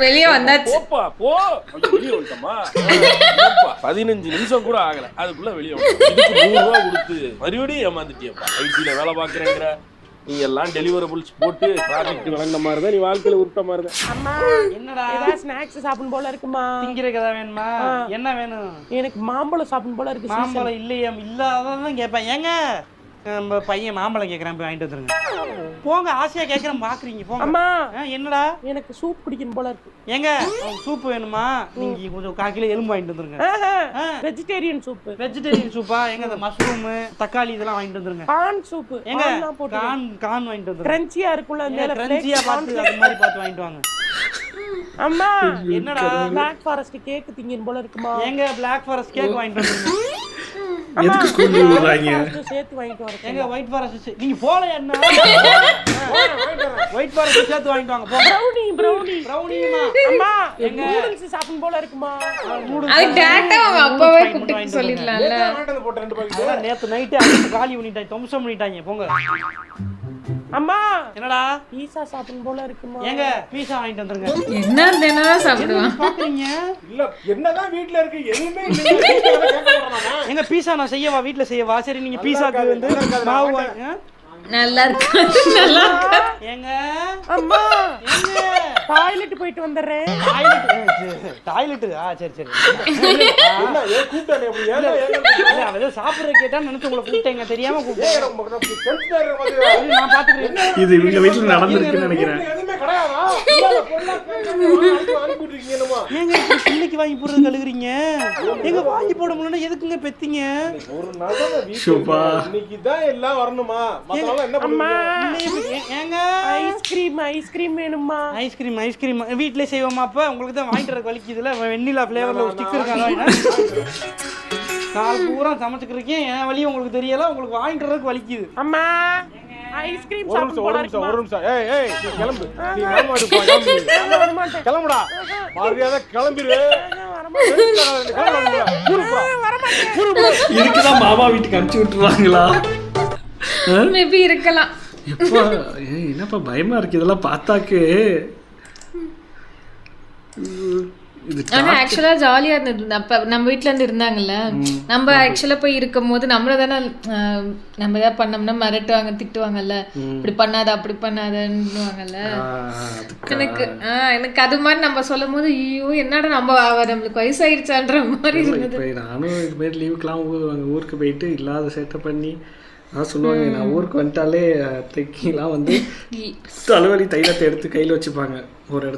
வெளியே வந்தாச்சு. போப்பா போ. வெளியே வந்துட்டோமா? 15 நிமிஷம் கூட ஆகல, அதுக்குள்ள வெளியே வந்து 100 ரூபா கொடுத்து மறுபடியும் ஏமாந்துட்டியப்பா. ஐடில வேலை பாக்குறேங்கிற நீ எல்லாம் டெலிவரபிள்ஸ் போட்டு ப்ராஜெக்ட் வழங்கின மாதிரி தான் நீ வாழ்க்கையில உருட்ட மாதிரி தான். அம்மா என்னடா ஏதாவது ஸ்நாக்ஸ் சாப்பிடணும் போல இருக்குமா? திங்கிறதுக்கு ஏதாவது வேணுமா? என்ன வேணும்? எனக்கு மாம்பழம் சாப்பிடணும் போல இருக்கு. மாம்பழம் இல்லையா? இல்லாதான் கேட்பேன். ஏங்க நம்ம பையன் மாம்பழம் கேட்குறேன், போய் வாங்கிட்டு வந்துருங்க. போங்க, ஆசையா கேட்குறேன் பாக்குறீங்க. போங்க. அம்மா என்னடா? எனக்கு சூப் குடிக்கணும் போல இருக்கு. ஏங்க சூப் வேணுமா? நீங்க கொஞ்சம் 1/4 கிலோ எலும்பு வாங்கிட்டு வந்துருங்க. Vegetarian soup. வெஜிடேரியன் சூப்பா? எங்க இந்த மஷ்ரூம் தக்காளி இதெல்லாம் வாங்கிட்டு வந்துருங்க. Corn soup. எங்க கார்ன் வாங்கிட்டு வந்துருங்க. கிரன்ச்சியா இருக்கும்ல, மேல கிரன்ச்சியா பார்த்து அது மாதிரி பார்த்து வாங்கிட்டு வாங்க. அம்மா என்னடா? பிளாக் ஃபாரஸ்ட் கேக் திங்கணும் போல இருக்குமா? எங்க பிளாக் ஃபாரஸ்ட் கேக் வாங்கிட்டு வந்துருங்க. எதுக்கு ஸ்கூல்ல விடுறாங்க? சேர்த்து வாங்கிட்டு வரேன். எங்க ஒயிட் ஃபாரஸ்ட் நீங்க போல என்ன? ஒயிட் ஃபாரஸ்ட் சேர்த்து வாங்கிட்டு வாங்க. போ. ப்ரௌனிமா. அம்மா எங்க நூடுல்ஸ் சாப்பிடணும் போல இருக்குமா? அது டைரக்டா அவங்க அப்பாவே கூப்பிட்டு சொல்லிடலாம்ல. நேத்து நைட்டு காலி பண்ணிட்டாங்க, தொம்சம் பண்ணிட்டாங்க. போங்க. அம்மா என்னடா? பீஸா சாப்பிடணும் போல இருக்குமா? ஏங்க பீஸா வாங்கிட்டு வந்துருங்க. என்ன தினம் சாப்பிடுவான் பாக்குறீங்க? இல்ல என்னதான் வீட்ல இருக்கு, எதுவுமே இல்ல. எங்க பீஸா நான் செய்யவா? வீட்ல செய்யவா? சரி நீங்க பீஸாக்கு வந்து மாவு நல்லா இருக்கு, நல்லா இருக்கு. ஏங்க அம்மா ஏங்க டாய்லெட் போயிட்டு வந்துறேன். டாய்லெட் சரி சரி. என்ன ஏ கூப்பிட்டானே அப்படி? ஏன் இல்ல அவ சாப்பிடுற கேட்டான்னு நினைச்சு உங்களை கூப்பிட்டேங்க, தெரியாம கூப்பிட்டேன். நான் பாத்துக்கிறேன். இது இவங்க வீட்டுல நடந்திருக்குன்னு நினைக்கிறேன். எதுவுமே கிடையாதா? இல்லாத பொருளா அனுப்பி விட்டுருக்கீங்கம்மா. ஏங்க இப்படி பிள்ளைக்கு வாங்கி போடுறது கழுகுறீங்க? எங்க வாங்கி போட முடியல, எதுக்குங்க பெத்தீங்க? ஒரு நாள் வீட்டுல இன்னைக்கு தான் எல்லாம் வரணுமா? மத்தனால என்ன பண்ணுவீங்க? ஏங்க ஐஸ்கிரீம் வேணுமா? ஐஸ்கிரீம் வீட்லயே செய்வோமா? அப்ப உங்களுக்கு தான் வாங்கிட்டு வர வலிக்குதுல, வெண்ணிலா ஃப்ளேவர்ல ஒரு ஸ்டிக் இருக்காங்க. நாலு பூரா சமைச்சுக்கிறீங்க, என் வலி உங்களுக்கு தெரியல, உங்களுக்கு வாங்கிட்டு வரதுக்கு வலிக்குது. அம்மா ஐஸ்கிரீம் சாப்பிட போல இருக்குமா? ஒரு நிமிஷம். ஏய் நீ கிளம்பு. நீ மாமாடு போ. வர மாட்டேன். கிளம்புடா. மரியாதை கிளம்பிரு. இதுக்குதான் மாமா வீட்டுக்கு அனுப்பிச்சு விட்டுருவாங்களா? மேபி இருக்கலாம். எப்பா என்னப்பா பயமா இருக்கு இதெல்லாம் பார்த்தாக்கு. ஆனா ஆக்சுவலா ஜாலியா இருந்தது. அப்ப நம்ம வீட்டுல இருந்து இருந்தாங்கல்ல, நம்ம ஆக்சுவலா போய் இருக்கும் போது நம்மள தானே நம்ம ஏதாவது பண்ணோம்னா மிரட்டுவாங்க, திட்டுவாங்கல்ல, இப்படி பண்ணாத அப்படி பண்ணாதன்னுவாங்கல்ல. எனக்கு அது மாதிரி நம்ம சொல்லும் போது ஐயோ என்னடா நம்மளுக்கு வயசாயிடுச்சான்ற மாதிரி இருந்தது. நானும் இது மாதிரி லீவுக்கெல்லாம் ஊருக்கு போயிட்டு இல்லாத சேட்டை பண்ணி அதான் சொல்லுவாங்க. நான் ஊருக்கு வந்துட்டாலே தைக்கலாம் வந்து தலைவலி தைலத்தை எடுத்து கையில் வச்சுப்பாங்க ஒரு இடத்துல.